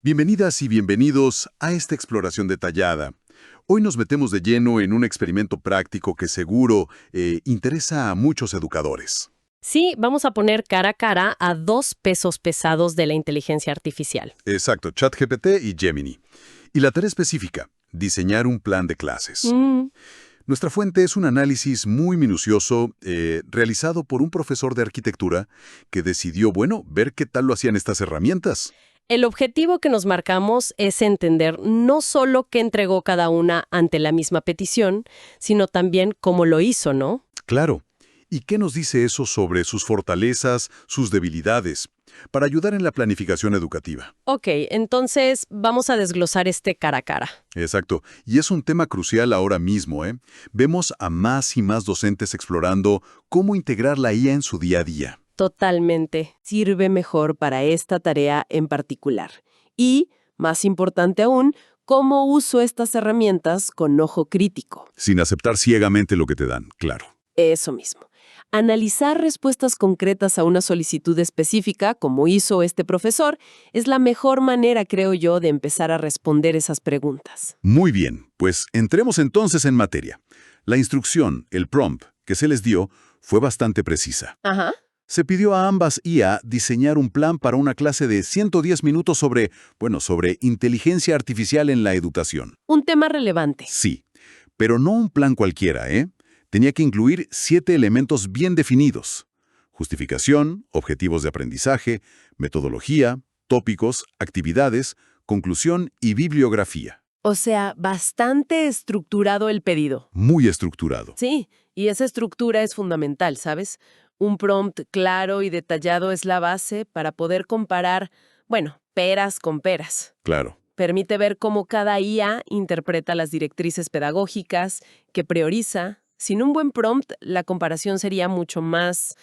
Bienvenidas y bienvenidos a esta exploración detallada. Hoy nos metemos de lleno en un experimento práctico que seguro interesa a muchos educadores. Sí, vamos a poner cara a cara a dos pesos pesados de la inteligencia artificial. Exacto, ChatGPT y Gemini. Y la tarea específica, diseñar un plan de clases. Nuestra fuente es un análisis muy minucioso realizado por un profesor de arquitectura que decidió, ver qué tal lo hacían estas herramientas. El objetivo que nos marcamos es entender no solo qué entregó cada una ante la misma petición, sino también cómo lo hizo, ¿no? Claro. ¿Y qué nos dice eso sobre sus fortalezas, sus debilidades, para ayudar en la planificación educativa? Ok, entonces vamos a desglosar este cara a cara. Exacto. Y es un tema crucial ahora mismo, ¿eh? Vemos a más y más docentes explorando cómo integrar la IA en su día a día. Totalmente. Sirve mejor para esta tarea en particular. Y, más importante aún, cómo uso estas herramientas con ojo crítico. Sin aceptar ciegamente lo que te dan, claro. Eso mismo. Analizar respuestas concretas a una solicitud específica, como hizo este profesor, es la mejor manera, creo yo, de empezar a responder esas preguntas. Muy bien, pues entremos entonces en materia. La instrucción, el prompt, que se les dio, fue bastante precisa. Ajá. Se pidió a ambas IA diseñar un plan para una clase de 110 minutos sobre inteligencia artificial en la educación. Un tema relevante. Sí, pero no un plan cualquiera, ¿eh? Tenía que incluir 7 elementos bien definidos: justificación, objetivos de aprendizaje, metodología, tópicos, actividades, conclusión y bibliografía. O sea, bastante estructurado el pedido. Muy estructurado. Sí, y esa estructura es fundamental, ¿sabes? Un prompt claro y detallado es la base para poder comparar, peras con peras. Claro. Permite ver cómo cada IA interpreta las directrices pedagógicas, que prioriza. Sin un buen prompt, la comparación sería mucho más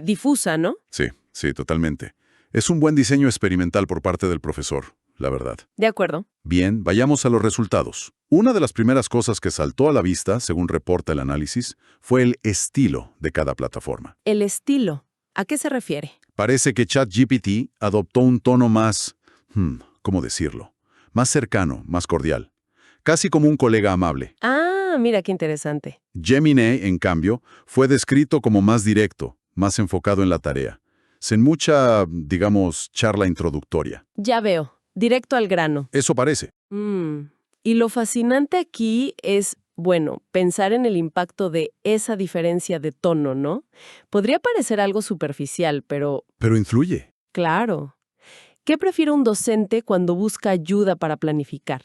difusa, ¿no? Sí, totalmente. Es un buen diseño experimental por parte del profesor, la verdad. De acuerdo. Bien, vayamos a los resultados. Una de las primeras cosas que saltó a la vista, según reporta el análisis, fue el estilo de cada plataforma. El estilo. ¿A qué se refiere? Parece que ChatGPT adoptó un tono más, ¿cómo decirlo? Más cercano, más cordial. Casi como un colega amable. Ah, mira qué interesante. Gemini, en cambio, fue descrito como más directo, más enfocado en la tarea, sin mucha, charla introductoria. Ya veo. Directo al grano. Eso parece. Y lo fascinante aquí es, pensar en el impacto de esa diferencia de tono, ¿no? Podría parecer algo superficial, pero Pero influye. claro. ¿Qué prefiere un docente cuando busca ayuda para planificar?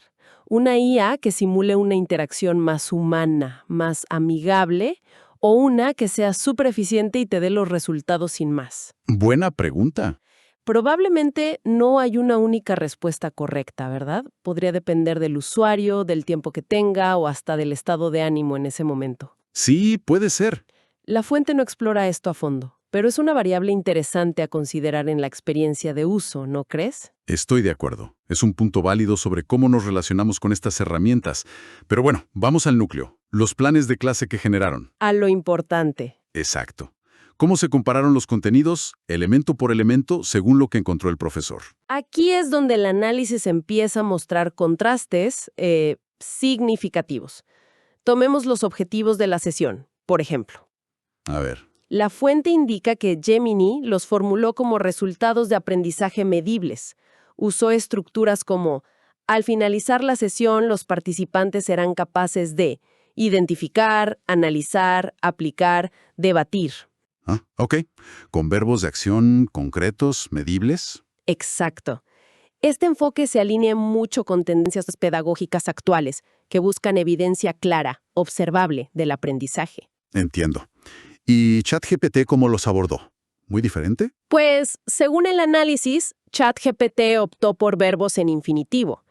¿Una IA que simule una interacción más humana, más amigable, o una que sea súper eficiente y te dé los resultados sin más? Buena pregunta. Probablemente no hay una única respuesta correcta, ¿verdad? Podría depender del usuario, del tiempo que tenga o hasta del estado de ánimo en ese momento. Sí, puede ser. La fuente no explora esto a fondo, pero es una variable interesante a considerar en la experiencia de uso, ¿no crees? Estoy de acuerdo. Es un punto válido sobre cómo nos relacionamos con estas herramientas. Pero vamos al núcleo. Los planes de clase que generaron. A lo importante. Exacto. ¿Cómo se compararon los contenidos, elemento por elemento, según lo que encontró el profesor? Aquí es donde el análisis empieza a mostrar contrastes significativos. Tomemos los objetivos de la sesión, por ejemplo. A ver. La fuente indica que Gemini los formuló como resultados de aprendizaje medibles. Usó estructuras como: al finalizar la sesión, los participantes serán capaces de identificar, analizar, aplicar, debatir. Ah, ok. Con verbos de acción concretos, medibles. Exacto. Este enfoque se alinea mucho con tendencias pedagógicas actuales que buscan evidencia clara, observable del aprendizaje. Entiendo. ¿Y ChatGPT cómo los abordó? ¿Muy diferente? Pues, según el análisis, ChatGPT optó por verbos en infinitivo.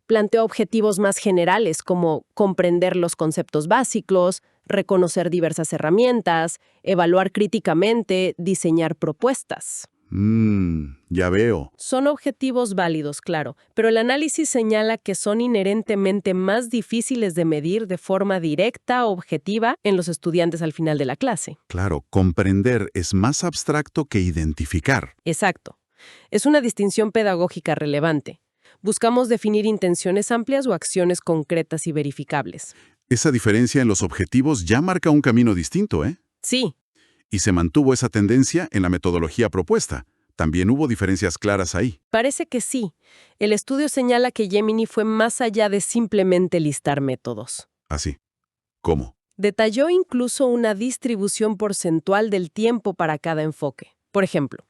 Planteó objetivos más generales como comprender los conceptos básicos, reconocer diversas herramientas, evaluar críticamente, diseñar propuestas. Ya veo. Son objetivos válidos, claro, pero el análisis señala que son inherentemente más difíciles de medir de forma directa o objetiva en los estudiantes al final de la clase. Claro, comprender es más abstracto que identificar. Exacto. Es una distinción pedagógica relevante. Buscamos definir intenciones amplias o acciones concretas y verificables. Esa diferencia en los objetivos ya marca un camino distinto, ¿eh? Sí, Y se mantuvo esa tendencia en la metodología propuesta. También hubo diferencias claras ahí. parece que sí. El estudio señala que Gemini fue más allá de simplemente listar métodos. Así. ¿Cómo? Detalló incluso una distribución porcentual del tiempo para cada enfoque. Por ejemplo,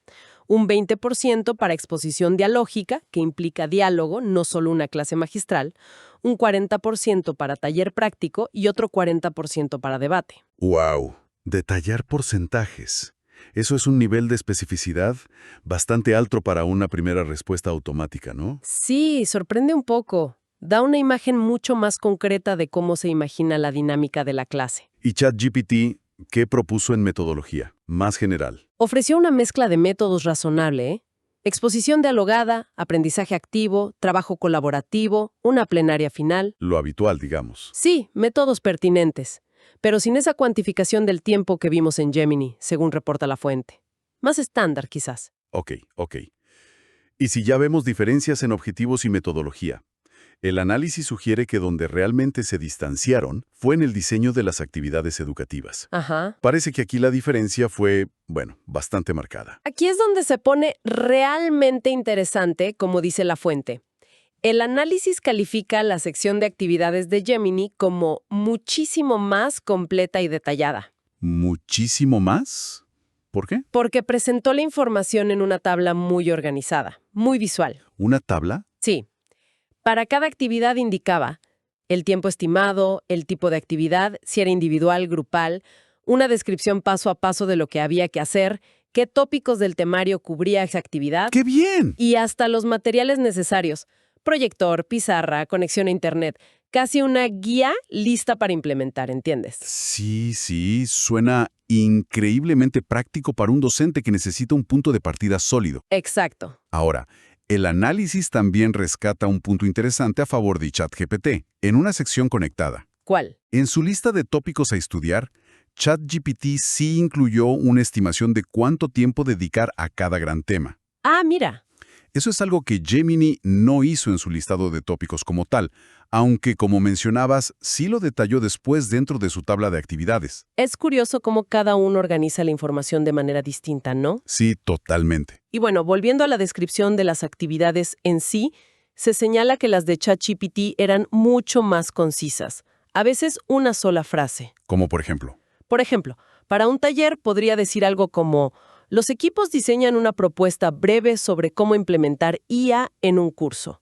un 20% para exposición dialógica, que implica diálogo, no solo una clase magistral, un 40% para taller práctico y otro 40% para debate. ¡Wow! Detallar porcentajes. Eso es un nivel de especificidad bastante alto para una primera respuesta automática, ¿no? Sí, sorprende un poco. Da una imagen mucho más concreta de cómo se imagina la dinámica de la clase. ¿Y ChatGPT qué propuso en metodología? Más general. Ofreció una mezcla de métodos razonable, ¿eh? Exposición dialogada, aprendizaje activo, trabajo colaborativo, una plenaria final. Lo habitual, digamos. Sí, métodos pertinentes, pero sin esa cuantificación del tiempo que vimos en Gemini, según reporta la fuente. Más estándar, quizás. Ok. Y si ya vemos diferencias en objetivos y metodología, el análisis sugiere que donde realmente se distanciaron fue en el diseño de las actividades educativas. Ajá. Parece que aquí la diferencia fue, bastante marcada. Aquí es donde se pone realmente interesante, como dice la fuente. El análisis califica la sección de actividades de Gemini como muchísimo más completa y detallada, ¿Muchísimo más? ¿Por qué? porque presentó la información en una tabla muy organizada, muy visual. ¿Una tabla? Sí. Para cada actividad indicaba el tiempo estimado, el tipo de actividad, si era individual, grupal, una descripción paso a paso de lo que había que hacer, qué tópicos del temario cubría esa actividad ¡Qué bien! y hasta los materiales necesarios. Proyector, pizarra, conexión a internet. Casi una guía lista para implementar, ¿entiendes? Sí, suena increíblemente práctico para un docente que necesita un punto de partida sólido. Exacto. Ahora, el análisis también rescata un punto interesante a favor de ChatGPT, en una sección conectada. ¿Cuál? En su lista de tópicos a estudiar, ChatGPT sí incluyó una estimación de cuánto tiempo dedicar a cada gran tema. Ah, mira. Eso es algo que Gemini no hizo en su listado de tópicos como tal, aunque, como mencionabas, sí lo detalló después dentro de su tabla de actividades. Es curioso cómo cada uno organiza la información de manera distinta, ¿no? Sí, totalmente. Y bueno, volviendo a la descripción de las actividades en sí, se señala que las de ChatGPT eran mucho más concisas. A veces una sola frase. Como por ejemplo. Por ejemplo, para un taller podría decir algo como: los equipos diseñan una propuesta breve sobre cómo implementar IA en un curso.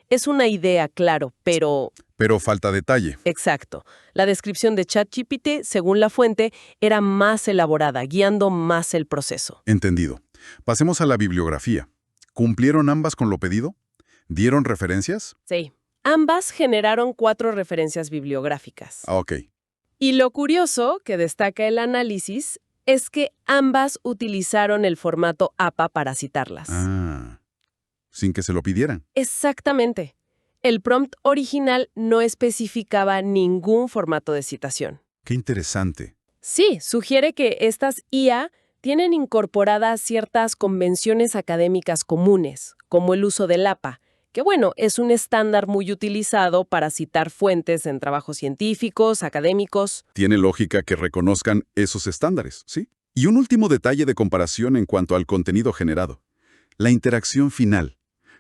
Es una idea, claro, pero... Pero falta detalle. Exacto. La descripción de ChatGPT, según la fuente, era más elaborada, guiando más el proceso. Entendido. Pasemos a la bibliografía. ¿Cumplieron ambas con lo pedido? ¿Dieron referencias? Sí. Ambas generaron 4 referencias bibliográficas. Ok. Y lo curioso que destaca el análisis es que ambas utilizaron el formato APA para citarlas. Sin que se lo pidieran. Exactamente. El prompt original no especificaba ningún formato de citación. Qué interesante. Sí, sugiere que estas IA tienen incorporadas ciertas convenciones académicas comunes, como el uso del APA, que es un estándar muy utilizado para citar fuentes en trabajos científicos, académicos. Tiene lógica que reconozcan esos estándares, ¿sí? Y un último detalle de comparación en cuanto al contenido generado. La interacción final.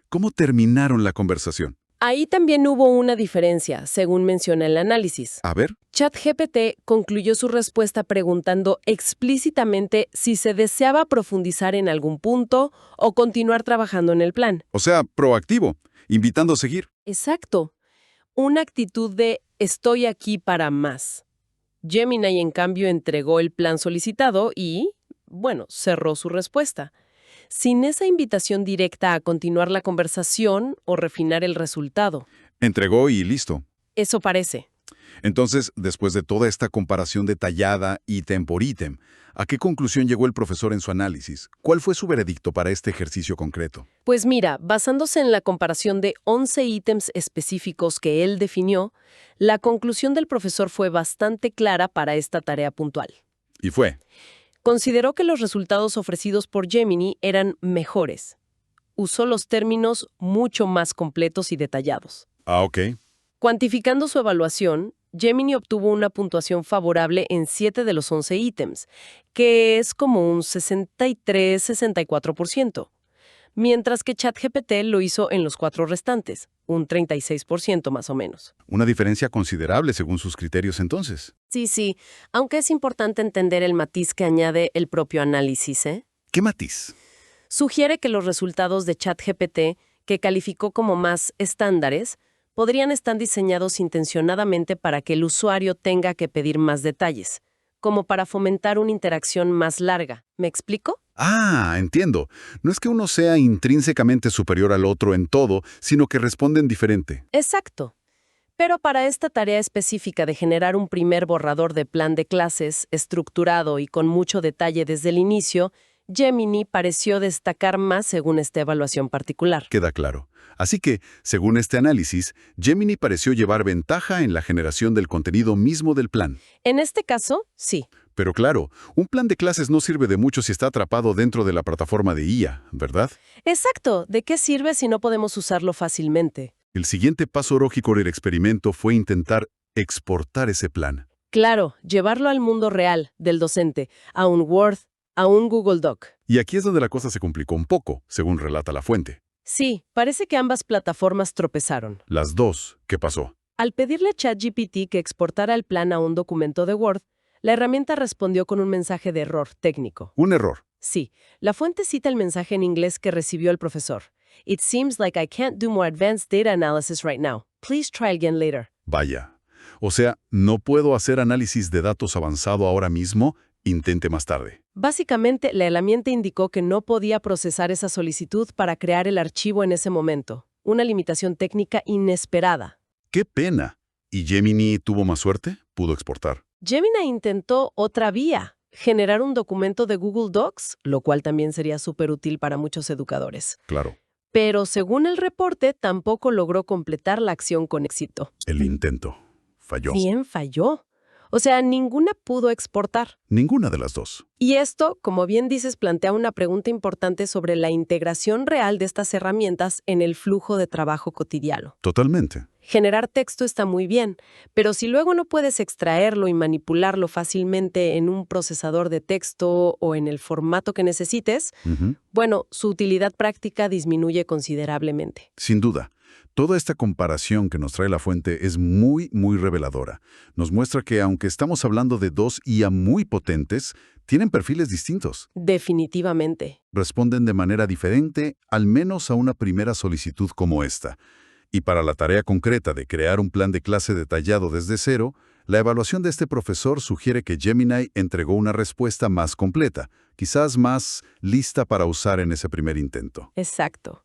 ¿Cómo terminaron la conversación? Ahí también hubo una diferencia, según menciona el análisis. A ver. ChatGPT concluyó su respuesta preguntando explícitamente si se deseaba profundizar en algún punto o continuar trabajando en el plan. O sea, proactivo, invitando a seguir. Exacto. Una actitud de estoy aquí para más. Gemini, en cambio, entregó el plan solicitado y, cerró su respuesta. Sin esa invitación directa a continuar la conversación o refinar el resultado. Entregó y listo. Eso parece. Entonces, después de toda esta comparación detallada ítem por ítem, ¿a qué conclusión llegó el profesor en su análisis? ¿Cuál fue su veredicto para este ejercicio concreto? Pues mira, basándose en la comparación de 11 ítems específicos que él definió, la conclusión del profesor fue bastante clara para esta tarea puntual. ¿Y fue? Consideró que los resultados ofrecidos por Gemini eran mejores. usó los términos mucho más completos y detallados. Ah, ok. Cuantificando su evaluación, Gemini obtuvo una puntuación favorable en 7 de los 11 ítems, que es como un 63-64%, mientras que ChatGPT lo hizo en los 4 restantes, un 36% más o menos. Una diferencia considerable según sus criterios entonces. Sí, aunque es importante entender el matiz que añade el propio análisis, ¿eh? ¿Qué matiz? Sugiere que los resultados de ChatGPT, que calificó como más estándares, podrían estar diseñados intencionadamente para que el usuario tenga que pedir más detalles, como para fomentar una interacción más larga. ¿Me explico? Ah, entiendo. No es que uno sea intrínsecamente superior al otro en todo, sino que responden diferente. Exacto. Pero para esta tarea específica de generar un primer borrador de plan de clases, estructurado y con mucho detalle desde el inicio, Gemini pareció destacar más según esta evaluación particular. Queda claro. Así que, según este análisis, Gemini pareció llevar ventaja en la generación del contenido mismo del plan. En este caso, sí. Pero claro, un plan de clases no sirve de mucho si está atrapado dentro de la plataforma de IA, ¿verdad? Exacto. ¿De qué sirve si no podemos usarlo fácilmente? El siguiente paso lógico del experimento fue intentar exportar ese plan. Claro, llevarlo al mundo real del docente, a un Word, a un Google Doc. Y aquí es donde la cosa se complicó un poco, según relata la fuente. Sí, parece que ambas plataformas tropezaron. Las dos, ¿qué pasó? Al pedirle a ChatGPT que exportara el plan a un documento de Word, la herramienta respondió con un mensaje de error técnico. Un error. Sí, la fuente cita el mensaje en inglés que recibió el profesor. It seems like I can't do more advanced data analysis right now. Please try again later. Vaya. O sea, no puedo hacer análisis de datos avanzado ahora mismo, intente más tarde. Básicamente, la herramienta indicó que no podía procesar esa solicitud para crear el archivo en ese momento. Una limitación técnica inesperada. ¡Qué pena! ¿Y Gemini tuvo más suerte? ¿Pudo exportar? Gemini intentó otra vía, generar un documento de Google Docs, lo cual también sería súper útil para muchos educadores. Claro. Pero según el reporte, tampoco logró completar la acción con éxito. El intento. Falló. Bien, falló. O sea, ninguna pudo exportar. Ninguna de las dos. Y esto, como bien dices, plantea una pregunta importante sobre la integración real de estas herramientas en el flujo de trabajo cotidiano. Totalmente. Generar texto está muy bien, pero si luego no puedes extraerlo y manipularlo fácilmente en un procesador de texto o en el formato que necesites, bueno, su utilidad práctica disminuye considerablemente. Sin duda. Toda esta comparación que nos trae la fuente es muy reveladora. Nos muestra que, aunque estamos hablando de dos IA muy potentes, tienen perfiles distintos. Definitivamente. Responden de manera diferente, al menos a una primera solicitud como esta. Y para la tarea concreta de crear un plan de clase detallado desde cero, la evaluación de este profesor sugiere que Gemini entregó una respuesta más completa, quizás más lista para usar en ese primer intento. Exacto.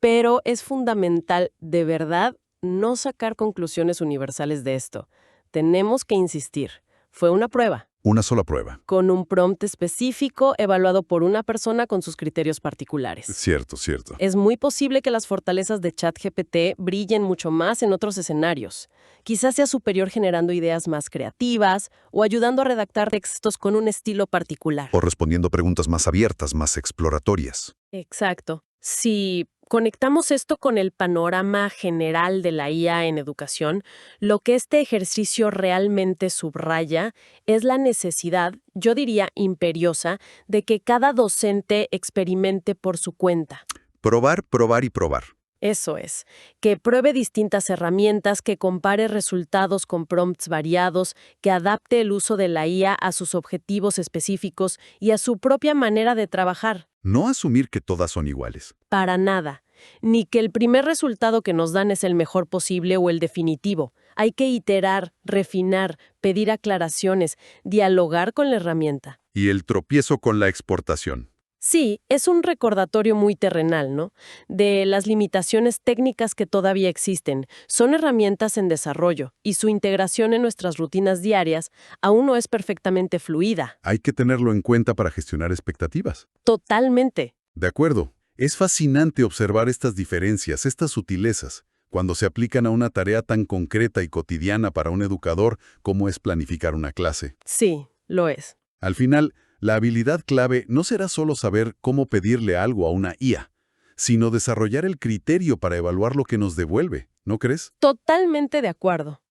Pero es fundamental, de verdad, no sacar conclusiones universales de esto. Tenemos que insistir. Fue una prueba. Una sola prueba. Con un prompt específico evaluado por una persona con sus criterios particulares. Cierto. Es muy posible que las fortalezas de ChatGPT brillen mucho más en otros escenarios. Quizás sea superior generando ideas más creativas o ayudando a redactar textos con un estilo particular. O respondiendo preguntas más abiertas, más exploratorias. Exacto. Si conectamos esto con el panorama general de la IA en educación, lo que este ejercicio realmente subraya es la necesidad, yo diría imperiosa, de que cada docente experimente por su cuenta. Probar y probar. Eso es, que pruebe distintas herramientas, que compare resultados con prompts variados, que adapte el uso de la IA a sus objetivos específicos y a su propia manera de trabajar. No asumir que todas son iguales. Para nada. Ni que el primer resultado que nos dan es el mejor posible o el definitivo. Hay que iterar, refinar, pedir aclaraciones, dialogar con la herramienta. Y el tropiezo con la exportación. Sí, es un recordatorio muy terrenal, ¿no? De las limitaciones técnicas que todavía existen. Son herramientas en desarrollo y su integración en nuestras rutinas diarias aún no es perfectamente fluida. Hay que tenerlo en cuenta para gestionar expectativas. Totalmente. De acuerdo. Es fascinante observar estas diferencias, estas sutilezas, cuando se aplican a una tarea tan concreta y cotidiana para un educador como es planificar una clase. Sí, lo es. Al final, la habilidad clave no será solo saber cómo pedirle algo a una IA, sino desarrollar el criterio para evaluar lo que nos devuelve, ¿no crees? Totalmente de acuerdo.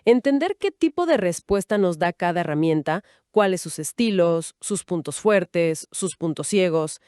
Entender qué tipo de respuesta nos da cada herramienta, cuáles sus estilos, sus puntos fuertes, sus puntos ciegos,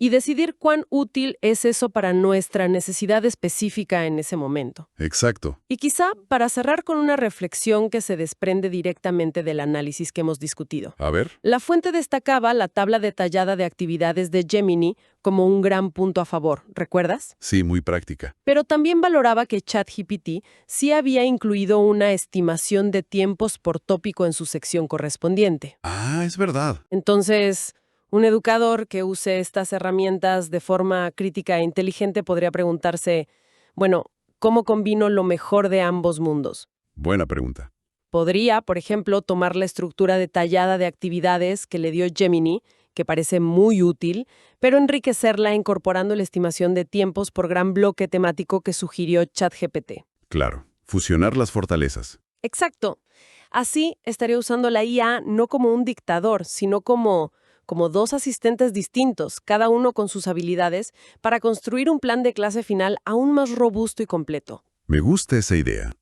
y decidir cuán útil es eso para nuestra necesidad específica en ese momento. Exacto. Y quizá para cerrar con una reflexión que se desprende directamente del análisis que hemos discutido. A ver. La fuente destacaba la tabla detallada de actividades de Gemini como un gran punto a favor, ¿recuerdas? Sí, muy práctica. Pero también valoraba que ChatGPT sí había incluido una estimación de tiempos por tópico en su sección correspondiente. Ah, es verdad. Entonces, un educador que use estas herramientas de forma crítica e inteligente podría preguntarse, bueno, ¿cómo combino lo mejor de ambos mundos? Buena pregunta. Podría, por ejemplo, tomar la estructura detallada de actividades que le dio Gemini, que parece muy útil, pero enriquecerla incorporando la estimación de tiempos por gran bloque temático que sugirió ChatGPT. Claro. Fusionar las fortalezas. Exacto. Así estaría usando la IA no como un dictador, sino como dos asistentes distintos, cada uno con sus habilidades, para construir un plan de clase final aún más robusto y completo. Me gusta esa idea.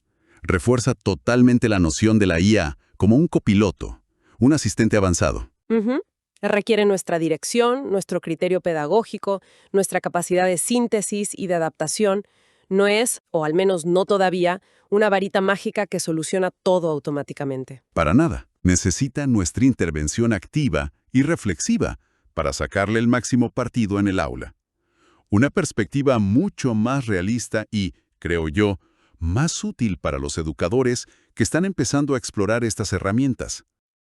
Refuerza totalmente la noción de la IA como un copiloto, un asistente avanzado. Requiere nuestra dirección, nuestro criterio pedagógico, nuestra capacidad de síntesis y de adaptación. No es, o al menos no todavía, una varita mágica que soluciona todo automáticamente. Para nada. Necesita nuestra intervención activa y reflexiva para sacarle el máximo partido en el aula. Una perspectiva mucho más realista y, creo yo, más útil para los educadores que están empezando a explorar estas herramientas.